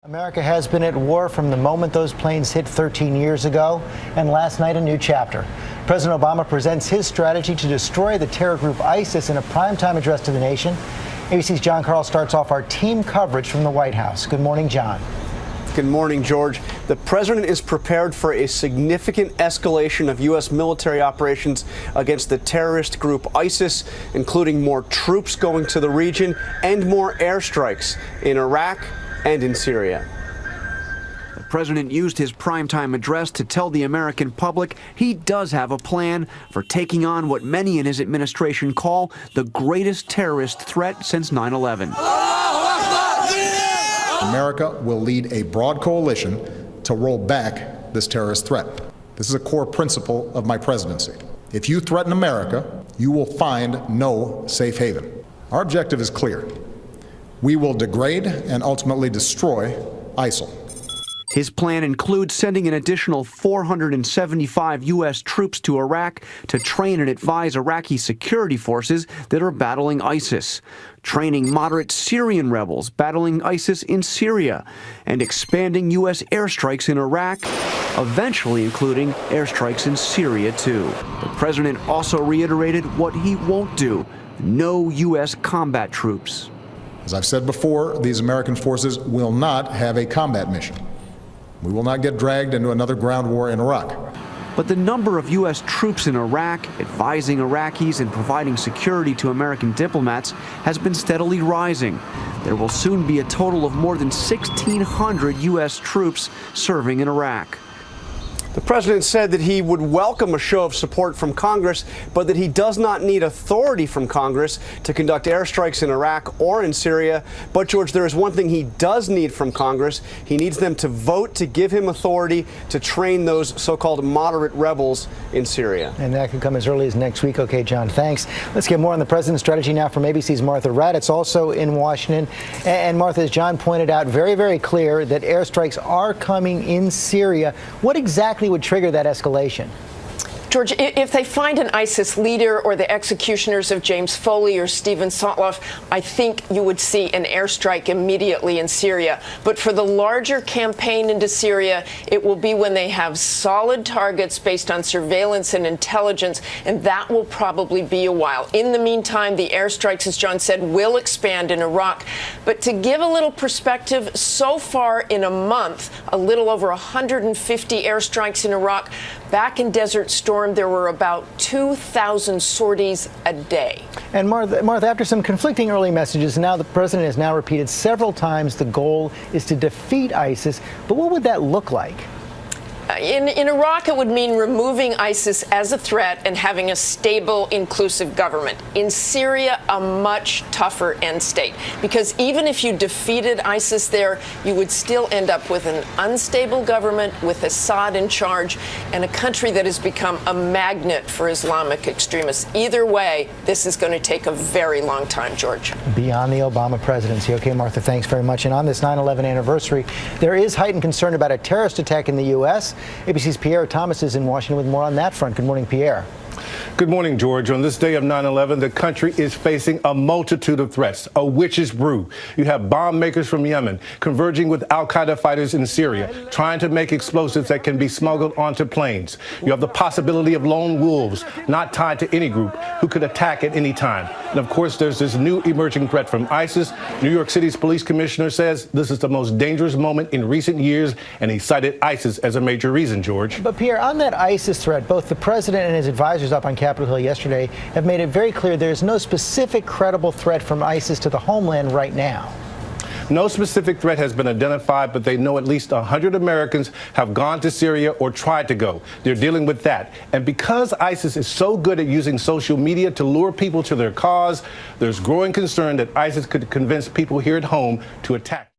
America has been at war from the moment those planes hit 13 years ago, and last night a new chapter. President Obama presents his strategy to destroy the terror group ISIS in a primetime address to the nation. ABC's John Carl starts off our team coverage from the White House. Good morning, John. Good morning, George. The president is prepared for a significant escalation of U.S. military operations against the terrorist group ISIS, including more troops going to the region and more airstrikes in Iraq and in Syria. The president used his primetime address to tell the American public he does have a plan for taking on what many in his administration call the greatest terrorist threat since 9/11. America will lead a broad coalition to roll back this terrorist threat. This is a core principle of my presidency. If you threaten America, you will find no safe haven. Our objective is clear. We will degrade and ultimately destroy ISIL. His plan includes sending an additional 475 U.S. troops to Iraq to train and advise Iraqi security forces that are battling ISIS, training moderate Syrian rebels battling ISIS in Syria, and expanding U.S. airstrikes in Iraq, eventually including airstrikes in Syria, too. The president also reiterated what he won't do: no U.S. combat troops. As I've said before, these American forces will not have a combat mission. We will not get dragged into another ground war in Iraq. But the number of U.S. troops in Iraq, advising Iraqis and providing security to American diplomats, has been steadily rising. There will soon be a total of more than 1,600 U.S. troops serving in Iraq. The president said that he would welcome a show of support from Congress, but that he does not need authority from Congress to conduct airstrikes in Iraq or in Syria. But, George, there is one thing he does need from Congress. He needs them to vote to give him authority to train those so-called moderate rebels in Syria. And that could come as early as next week. Okay, John, thanks. Let's get more on the president's strategy now from ABC's Martha Raddatz, also in Washington. And Martha, as John pointed out, very, very clear that airstrikes are coming in Syria. What exactly would trigger that escalation? George, if they find an ISIS leader or the executioners of James Foley or Stephen Sotloff, I think you would see an airstrike immediately in Syria. But for the larger campaign into Syria, it will be when they have solid targets based on surveillance and intelligence, and that will probably be a while. In the meantime, the airstrikes, as John said, will expand in Iraq. But to give a little perspective, so far in a month, a little over 150 airstrikes in Iraq. Back in Desert Storm, there were about 2,000 sorties a day. And Martha, after some conflicting early messages, now the president has now repeated several times the goal is to defeat ISIS. But what would that look like? In Iraq, it would mean removing ISIS as a threat and having a stable, inclusive government. In Syria, a much tougher end state, because even if you defeated ISIS there, you would still end up with an unstable government with Assad in charge and a country that has become a magnet for Islamic extremists. Either way, this is going to take a very long time, George. Beyond the Obama presidency. Okay, Martha, thanks very much. And on this 9/11 anniversary, there is heightened concern about a terrorist attack in the U.S. ABC's Pierre Thomas is in Washington with more on that front. Good morning, Pierre. Good morning, George. On this day of 9/11, the country is facing a multitude of threats, a witch's brew. You have bomb makers from Yemen converging with al-Qaeda fighters in Syria, trying to make explosives that can be smuggled onto planes. You have the possibility of lone wolves, not tied to any group, who could attack at any time. And of course, there's this new emerging threat from ISIS. New York City's police commissioner says this is the most dangerous moment in recent years, and he cited ISIS as a major reason, George. But Pierre, on that ISIS threat, both the president and his advisors up on Capitol Hill yesterday have made it very clear there is no specific credible threat from ISIS to the homeland right now. No specific threat has been identified, but they know at least 100 Americans have gone to Syria or tried to go. They're dealing with that. And because ISIS is so good at using social media to lure people to their cause, there's growing concern that ISIS could convince people here at home to attack.